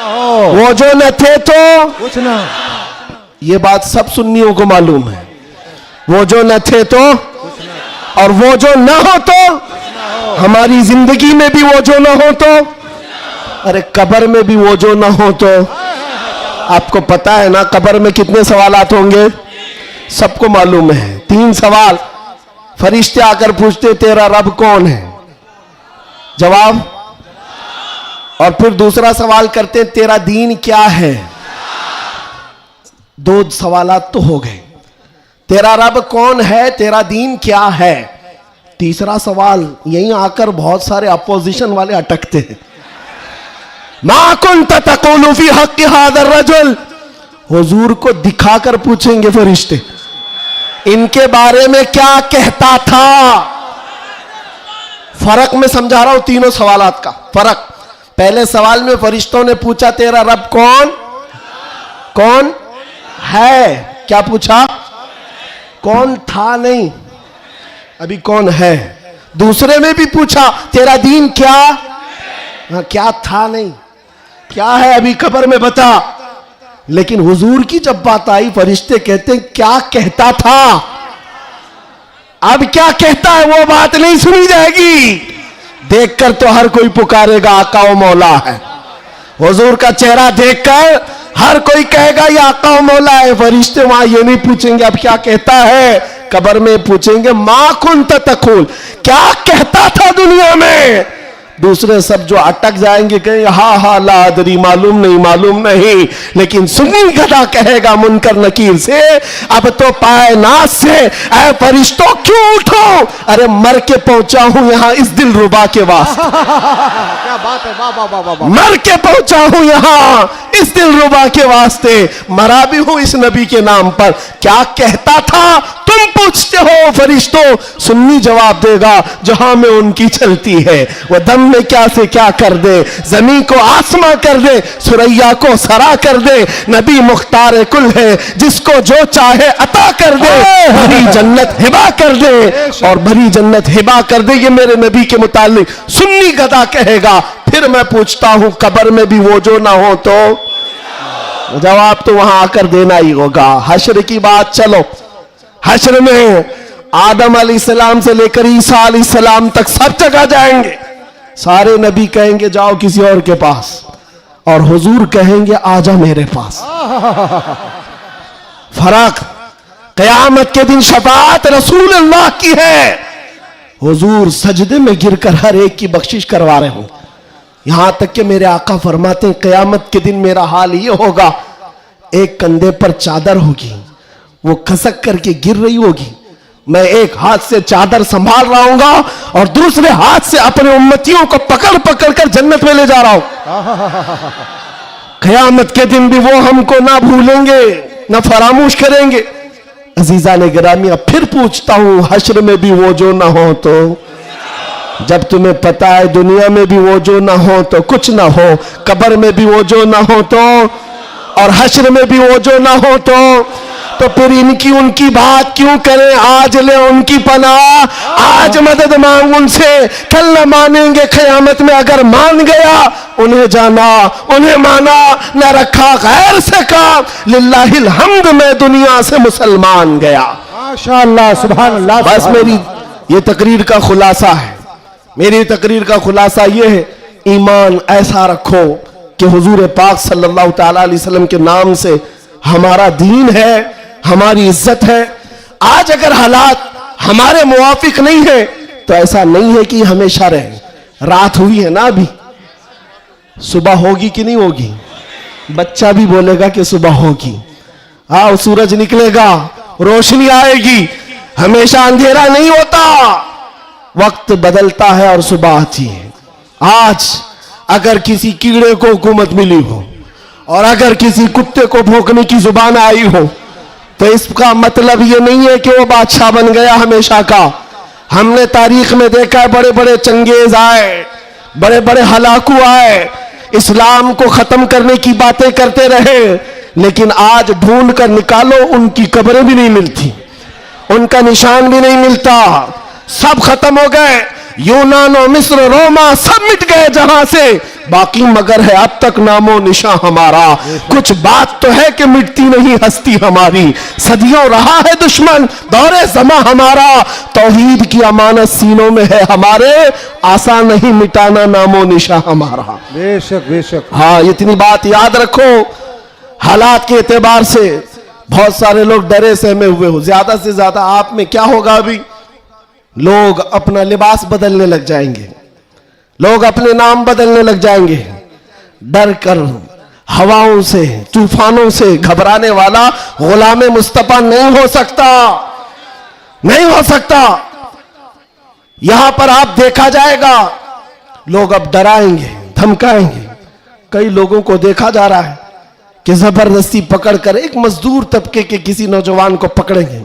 वो जो न थे तो कुछ ना। ये बात सब सुन्नियों को मालूम है। वो जो न थे तो और वो जो न हो तो, हमारी जिंदगी में भी वो जो न हो तो, अरे कब्र में भी वो जो न हो तो। आपको पता है ना कब्र में कितने सवालात होंगे? सबको मालूम है। 3 सवाल फरिश्ते आकर पूछते तेरा रब कौन है? जवाब। और फिर दूसरा सवाल करते तेरा दीन क्या है? 2 सवालात तो हो गए। तेरा रब कौन है, तेरा दीन क्या है। तीसरा सवाल यहीं आकर बहुत सारे अपोजिशन वाले अटकते हैं। मा कुन्त तक़ूलु फी हक़्क़ि हाज़ा रजुल, हुजूर को दिखाकर पूछेंगे फरिश्ते इनके बारे में क्या कहता था। फर्क में समझा रहा हूं तीनों सवालात का फर्क। पहले सवाल में फरिश्तों ने पूछा तेरा रब कौन कौन है, क्या पूछा, कौन था नहीं, अभी कौन है। दूसरे में भी पूछा तेरा दीन क्या, क्या था नहीं, क्या है अभी कब्र में बता। लेकिन हुजूर की जब बात आई फरिश्ते कहते हैं क्या कहता था, अब क्या कहता है वो बात नहीं सुनी जाएगी। देखकर तो हर कोई पुकारेगा आका व मौला है, हुजूर का चेहरा देखकर हर कोई कहेगा ये आका व मौला है। फरिश्ते वहां ये नहीं पूछेंगे अब क्या कहता है, कब्र में पूछेंगे मा कुन्त तक़ूल, क्या कहता था दुनिया में। दूसरे सब जो अटक जाएंगे कहेंगे हा हा ला अदरी, मालूम नहीं। लेकिन सुन्नी गधा कहेगा मुनकर नकीर से अब तो पाए नाज से ऐ फरिश्तों क्यों उठो, अरे मर के पहुंचा हूं यहां इस दिल रुबा के वास्ते। क्या बात है, वाह वाह वाह वाह वाह। मर के पहुंचा हूं यहां इस दिल रुबा के वास्ते, मरा भी हूं इस नबी के नाम पर। क्या कहता था तुम पूछते हो फरिश्तों, सुन्नी जवाब देगा जहां में उनकी चलती है वह दम में क्या से क्या कर दे, जमीन को आसमां कर दे, सुरैया को सरा कर दे। नबी मुख्तार कुल है जिसको जो चाहे अता कर दे, भरी जन्नत हिबा कर दे और भरी जन्नत हिबा कर दे। ये मेरे नबी के मुतालिक सुन्नी गधा कहेगा। फिर मैं पूछता हूं कब्र में भी वो जो ना हो तो जवाब तो वहां आकर देना ही होगा। हश्र की बात, चलो हश्र में आदम अलैहिस्सलाम से लेकर ईसा अलैहिस्सलाम तक सब जगह जाएंगे। सारे नबी कहेंगे जाओ किसी और के पास, और हुजूर कहेंगे आजा मेरे पास। फर्क, कयामत के दिन शफाअत रसूल अल्लाह की है, हुजूर सजदे में गिरकर हर एक की बख्शिश करवा रहे हों। यहां तक कि मेरे आका फरमाते हैं कयामत के दिन मेरा हाल ये होगा, एक कंधे पर चादर होगी, वो खसक करके गिर रही होगी, मैं एक हाथ से चादर संभाल रहा हूंगा और दूसरे हाथ से अपने उम्मतियों को पकड़ पकड़ कर जन्नत में ले जा रहा हूं। कयामत के दिन भी वो हमको ना भूलेंगे ना फरामोश करेंगे। अजीजा ने गिरामिया फिर पूछता हूं हश्र में भी वो जो ना हो तो, जब तुम्हें पता है दुनिया में भी वो जो ना हो तो कुछ ना हो, कब्र में भी वो जो ना हो तो और हश्र में भी वो जो ना हो तो फिर इनकी उनकी बात क्यों करें। आज ले उनकी पनाह, आज मदद मांग उनसे, कल न मानेंगे कयामत में। अगर मान गया उन्हें जाना, उन्हें माना, न रखा गैर से काम, लिल्लाहिल हम्द में दुनिया से मुसलमान गया। माशाअल्लाह, सुभान अल्लाह। बस मेरी ये तकरीर का खुलासा है, मेरी तकरीर का खुलासा ये है, ईमान ऐसा रखो कि हुजूर पाक सल्लल्लाहु तआला अलैहि वसल्लम के नाम से हमारा दीन है, हमारी इज्जत है। आज अगर हालात हमारे मुवाफिक नहीं है तो ऐसा नहीं है कि हमेशा रहे। रात हुई है ना, अभी सुबह होगी कि नहीं होगी, बच्चा भी बोलेगा कि सुबह होगी। आओ सूरज निकलेगा, रोशनी आएगी, हमेशा अंधेरा नहीं होता, वक्त बदलता है और सुबह आती है। आज अगर किसी कीड़े को हुकूमत मिली हो और अगर किसी कुत्ते को भौंकने की जुबान आई हो तो इसका मतलब ये नहीं है कि वो बादशाह बन गया हमेशा का। हमने तारीख में देखा है बड़े बड़े चंगेज आए, बड़े बड़े हलाकू आए, इस्लाम को खत्म करने की बातें करते रहे, लेकिन आज ढूंढ कर निकालो उनकी कब्रें भी नहीं मिलती, उनका निशान भी नहीं मिलता, सब खत्म हो गए। यूनान और मिस्र, रोमा सब मिट गए जहां से, बाकी मगर है अब तक नामो निशान हमारा। कुछ बात तो है कि मिटती नहीं हस्ती हमारी, सदियों रहा है दुश्मन दौरे जमा हमारा, तौहीद की अमानत सीनों में है हमारे, आसान नहीं मिटाना नामो निशान हमारा। बेशक बेशक। हाँ, इतनी बात याद रखो। हालात के एतबार से बहुत सारे लोग डरे सहमे हुए हो, ज्यादा से ज्यादा आप में क्या होगा, अभी लोग अपना लिबास बदलने लग जाएंगे, लोग अपने नाम बदलने लग जाएंगे, डर कर हवाओं से तूफानों से घबराने वाला गुलाम मुस्तफा नहीं हो सकता, नहीं हो सकता। यहां पर आप देखा जाएगा लोग अब डराएंगे, धमकाएंगे, कई लोगों को देखा जा रहा है कि जबरदस्ती पकड़कर एक मजदूर तबके के किसी नौजवान को पकड़ेंगे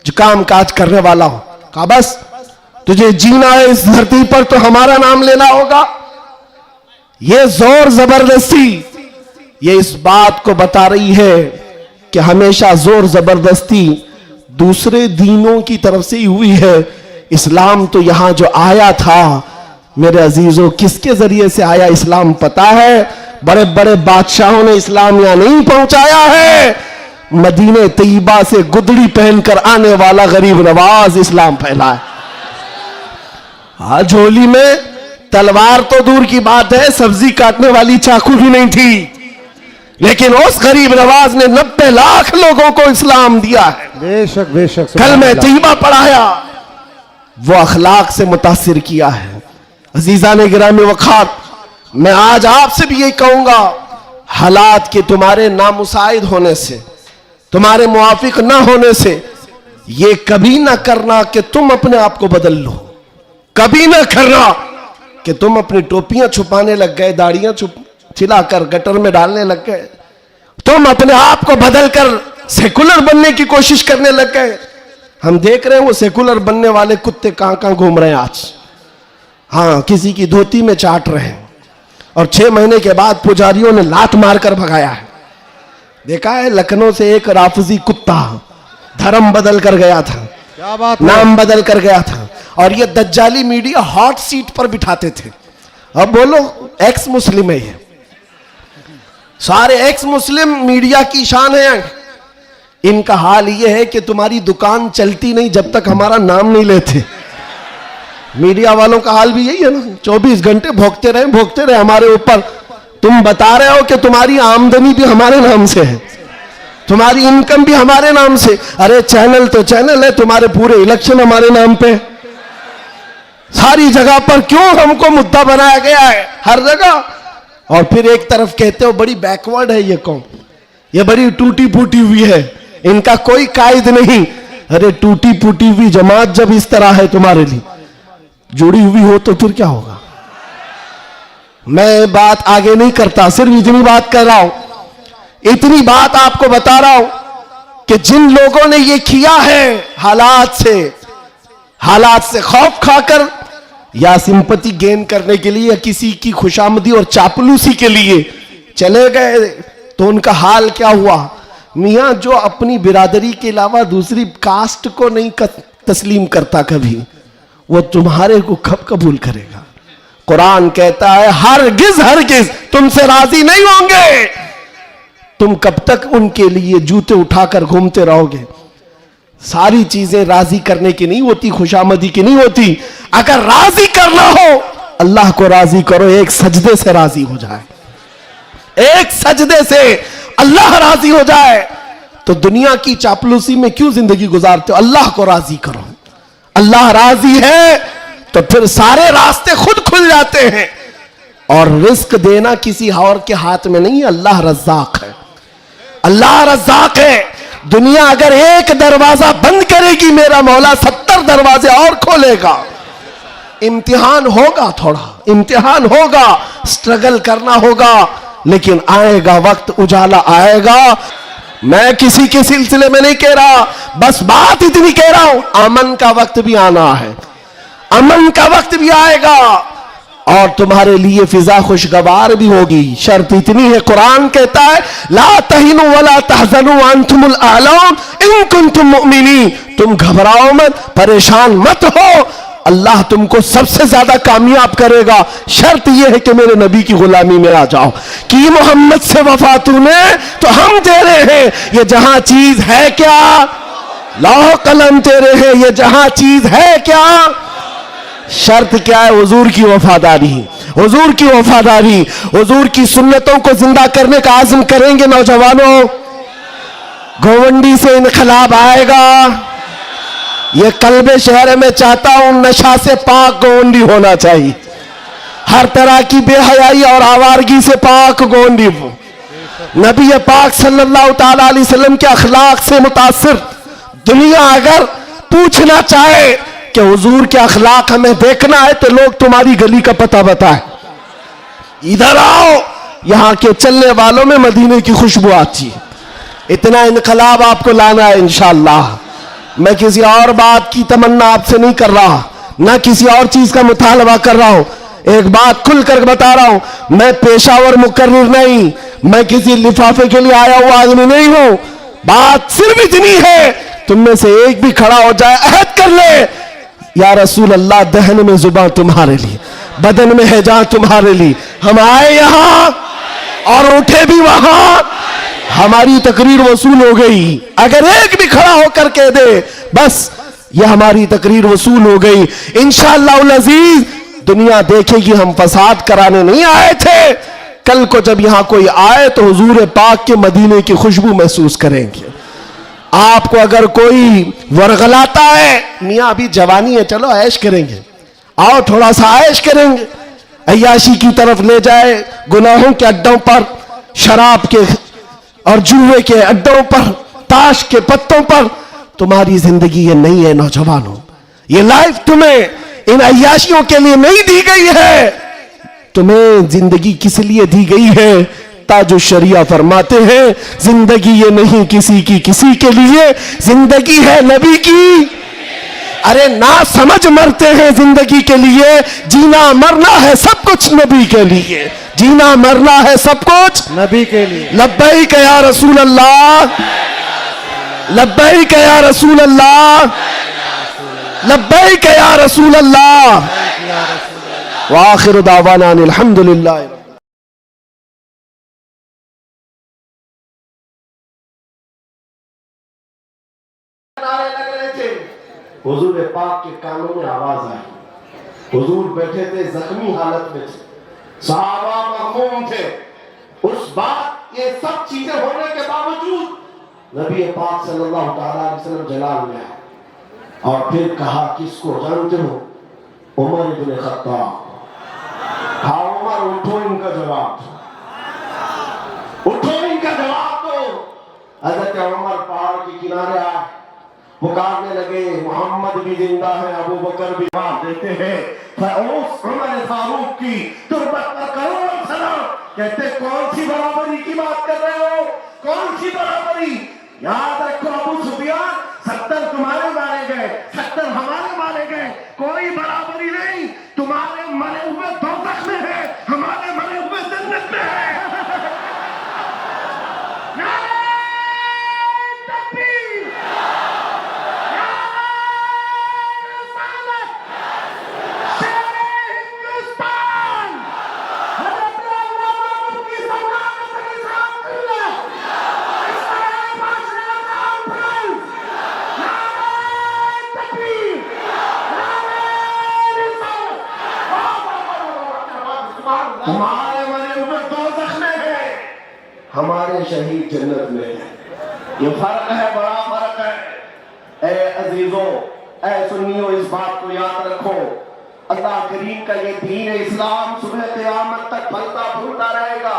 जो काम काज करने वाला हो, कहा बस तुझे जीना है इस धरती पर तो हमारा नाम लेना होगा। ये जोर जबरदस्ती ये इस बात को बता रही है कि हमेशा जोर जबरदस्ती दूसरे दीनों की तरफ से ही हुई है। इस्लाम तो यहां जो आया था मेरे अजीजों, किसके जरिए से आया इस्लाम पता है? बड़े बड़े बादशाहों ने इस्लाम यहां नहीं पहुंचाया है, मदीने तैयबा से गुदड़ी पहनकर आने वाला गरीब नवाज इस्लाम फैला है। आज होली में तलवार तो दूर की बात है, सब्जी काटने वाली चाकू भी नहीं थी, लेकिन उस गरीब नवाज ने 90 लाख लोगों को इस्लाम दिया है। बेशक बेशक कल में तैयबा पढ़ाया, वो अखलाक से मुतासिर किया है। अजीजा ने गिरामी वखात, मैं आज आपसे भी यही कहूंगा, हालात के तुम्हारे नामुसाइद होने से, तुम्हारे मुआफिक ना होने से ये कभी ना करना कि तुम अपने आप को बदल लो। कभी ना करना कि तुम अपनी टोपियां छुपाने लग गए, दाढ़ियां छिलाकर गटर में डालने लग गए, तुम अपने आप को बदलकर सेकुलर बनने की कोशिश करने लग गए। हम देख रहे हैं वो सेकुलर बनने वाले कुत्ते कहां कहां घूम रहे हैं आज। हाँ, किसी की धोती में चाट रहे हैं और 6 महीने के बाद पुजारियों ने लात मारकर भगाया है। देखा है लखनऊ से एक राफजी कुत्ता धर्म बदल कर गया था, क्या बात, नाम बदल कर गया था, और ये दज्जाली मीडिया हॉट सीट पर बिठाते थे। अब बोलो एक्स मुस्लिम है ये, सारे एक्स मुस्लिम मीडिया की शान है। इनका हाल ये है कि तुम्हारी दुकान चलती नहीं जब तक हमारा नाम नहीं लेते। मीडिया वालों का हाल भी यही है ना, 24 घंटे भोगते रहे हमारे ऊपर। तुम बता रहे हो कि तुम्हारी आमदनी भी हमारे नाम से है, तुम्हारी इनकम भी हमारे नाम से। अरे चैनल तो चैनल है, तुम्हारे पूरे इलेक्शन हमारे नाम पे, सारी जगह पर क्यों हमको मुद्दा बनाया गया है हर जगह। और फिर एक तरफ कहते हो बड़ी बैकवर्ड है ये कौम, ये बड़ी टूटी फूटी हुई है, इनका कोई कायद नहीं। अरे टूटी फूटी हुई जमात जब इस तरह है तुम्हारे लिए जुड़ी हुई हो तो फिर क्या होगा। मैं बात आगे नहीं करता, सिर्फ इतनी बात कर रहा हूं, इतनी बात आपको बता रहा हूं कि जिन लोगों ने ये किया है हालात से खौफ खाकर या सिंपैथी गेन करने के लिए या किसी की खुशामदी और चापलूसी के लिए चले गए, तो उनका हाल क्या हुआ। मियां जो अपनी बिरादरी के अलावा दूसरी कास्ट को नहीं तस्लीम करता कभी, वो तुम्हारे को कब कबूल करेगा। कुरान कहता है हरगिज तुमसे राजी नहीं होंगे। तुम कब तक उनके लिए जूते उठाकर घूमते रहोगे। सारी चीजें राजी करने की नहीं होती, खुशामदी की नहीं होती। अगर राजी करना हो अल्लाह को राजी करो, एक सजदे से राजी हो जाए, एक सजदे से अल्लाह राजी हो जाए। तो दुनिया की चापलूसी में क्यों जिंदगी गुजारते हो। अल्लाह को राजी करो, अल्लाह राजी है तो फिर सारे रास्ते खुद खुल जाते हैं। और रिस्क देना किसी और के हाथ में नहीं है, अल्लाह रज़्ज़ाक है, अल्लाह रज़्ज़ाक है। दुनिया अगर एक दरवाजा बंद करेगी मेरा मौला 70 दरवाजे और खोलेगा। इम्तिहान होगा, थोड़ा इम्तिहान होगा, स्ट्रगल करना होगा, लेकिन आएगा वक्त, उजाला आएगा। मैं किसी के सिलसिले में नहीं कह रहा, बस बात इतनी कह रहा हूं, अमन का वक्त भी आना है, अमन का वक्त भी आएगा और तुम्हारे लिए फिजा खुशगवार भी होगी। शर्त इतनी है, कुरान कहता है ला तहिनु वला तहज़नु अंतुमुल आलौन इन कुंतुम मुमिनीन, तुम घबराओ मत, परेशान मत हो, अल्लाह तुमको सबसे ज्यादा कामयाब करेगा। शर्त यह है कि मेरे नबी की गुलामी में आ जाओ। कि मोहम्मद से वफा तूने तो हम तेरे हैं, ये जहां चीज है क्या, लौह कलम तेरे हैं, ये जहां चीज है क्या। शर्त क्या है, हुजूर की वफादारी, हुजूर की वफादारी, हुजूर की सुन्नतों को जिंदा करने का आज़म करेंगे नौजवानों। गोवंडी से इनकलाब आएगा, ये कल्बे शहर में चाहता हूं, नशा से पाक गोवंडी होना चाहिए, हर तरह की बेहयाई और आवारगी से पाक गोवंडी हो। नबी पाक सल्लल्लाहु ताला अलैहि वसल्लम के अखलाक से मुतासिर दुनिया अगर पूछना चाहे कि हुजूर के अखलाक हमें देखना है, तो लोग तुम्हारी गली का पता बताए, इधर आओ, यहाँ के चलने वालों में मदीने की खुशबू आती है। इतना इनकलाब आपको लाना है इंशाअल्लाह। मैं किसी और बात की तमन्ना आपसे नहीं कर रहा, ना किसी और चीज का मुतालबा कर रहा हूं। एक बात खुलकर बता रहा हूं, मैं पेशावर मुकर्रिर नहीं, मैं किसी लिफाफे के लिए आया हुआ आदमी नहीं हूं। बात सिर्फ इतनी है, तुम में से एक भी खड़ा हो जाए, अहद कर ले, या रसूल अल्लाह, दहन में जुबान तुम्हारे लिए, बदन में है जान तुम्हारे लिए। हम आए यहां और उठे भी वहां, हमारी तकरीर वसूल हो गई। अगर एक भी खड़ा होकर कह दे बस ये हमारी तकरीर वसूल हो गई, इंशाअल्लाह अजीज दुनिया देखेगी हम फसाद कराने नहीं आए थे। कल को जब यहां कोई आए तो हुजूर पाक के मदीने की खुशबू महसूस करेंगे। आपको अगर कोई वरगलाता है, मियां अभी जवानी है, चलो ऐश करेंगे, आओ थोड़ा सा ऐश करेंगे, अय्याशी की तरफ ले जाए, गुनाहों के अड्डों पर, शराब के और जुए के अड्डों पर, ताश के पत्तों पर, तुम्हारी जिंदगी ये नहीं है नौजवानों। ये लाइफ तुम्हें इन अय्याशियों के लिए नहीं दी गई है। तुम्हें जिंदगी किस लिए दी गई है? ताजो शरिया फरमाते हैं, जिंदगी ये नहीं किसी की किसी के लिए, जिंदगी है नबी की। अरे ना समझ मरते हैं जिंदगी के लिए, जीना मरना है सब कुछ नबी के लिए, जीना मरना है सब कुछ नबी के लिए। लब्बैक या रसूल अल्लाह, लब्बैक या रसूल अल्लाह, लब्बैक या रसूल अल्लाह। व आखिर दावाना अल्हम्दुलिल्लाह। नारे लग रहे थे, हुजूर पाक के कानों में आवाज आई। हुजूर बैठे थे, जख्मी हालत में थे, सहाबा मगमूम थे। उस बात, ये सब चीजें होने के बावजूद नबी पाक सल्लल्लाहु अलैहि वसल्लम जलाल में आए और फिर कहा, किसको जानते हो? उमर इब्न खत्ताब। हाँ उमर, उठो, इनका जवाब दो, उठो, इनका जवाब दो। हजरत उमर पहाड़ के किनारे आए, पुकारने लगे, मोहम्मद भी जिंदा है, अबू बकर भी जवाब देते हैं, उमर फारूक की तुरबत पर करोड़ों सलाम। कहते कौन सी बराबरी की बात कर रहे हो? कौन सी बराबरी? याद रखो अबू सुफियान, 70 तुम्हारे मारे गए, 70 हमारे मारे गए, कोई बराबरी नहीं। तुम्हारे मरे हुए दोज़ख में है, हमारे मरे हुए जन्नत में है। हमारे मरे हुए दोज़ख में है, हमारे शहीद जन्नत में है। ये फर्क है, बड़ा फर्क है। ए अजीजों, ए सुन्नियों, इस बात को याद रखो, अल्लाह करीम का ये दीन इस्लाम सुबह क़यामत तक फलता फूलता रहेगा।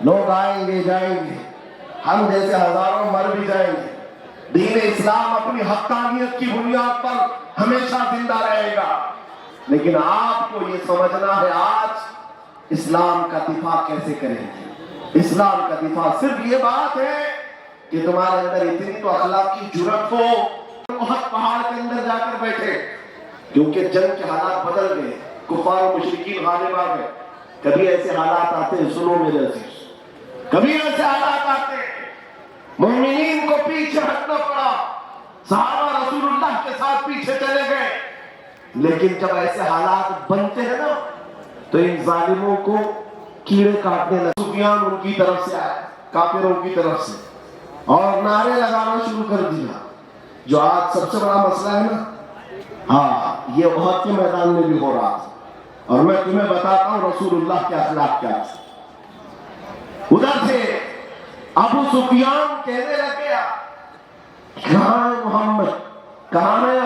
लोग आएंगे जाएंगे, हम जैसे हजारों मर भी जाएंगे, दीन इस्लाम अपनी हक्कानियत की बुनियाद पर हमेशा जिंदा रहेगा। लेकिन आपको ये समझना है, आज इस्लाम का दिफा कैसे करेंगे। इस्लाम का दिफा सिर्फ ये बात है कि तुम्हारे अंदर इतनी तो अखलाक की जुर्रत हो, बहुत पहाड़ के अंदर जाकर बैठे, क्योंकि जंग के हालात बदल गए, कुफार और मुशरिकीन गालिब आ गए। कभी ऐसे हालात आते हैं, सुनो मेरे अजीज, कभी ऐसे हालात आते हैं मोमिनीन को पीछे हटना पड़ा, सहाबा रसूलुल्लाह के साथ पीछे चले गए। लेकिन जब ऐसे हालात बनते हैं ना, तो इन जालिमों को कीड़े काटने लगे। सुफियान उनकी तरफ से आए, काफिरों की तरफ से, और नारे लगाना शुरू कर दिया। जो आज सबसे बड़ा मसला है ना, हाँ, ये उहद के मैदान में भी हो रहा था। और मैं तुम्हें बताता हूं रसूलुल्लाह के अखलाक क्या थे। उधर से अबू सुफियान कहने लगे, कहां है मोहम्मद, कहां है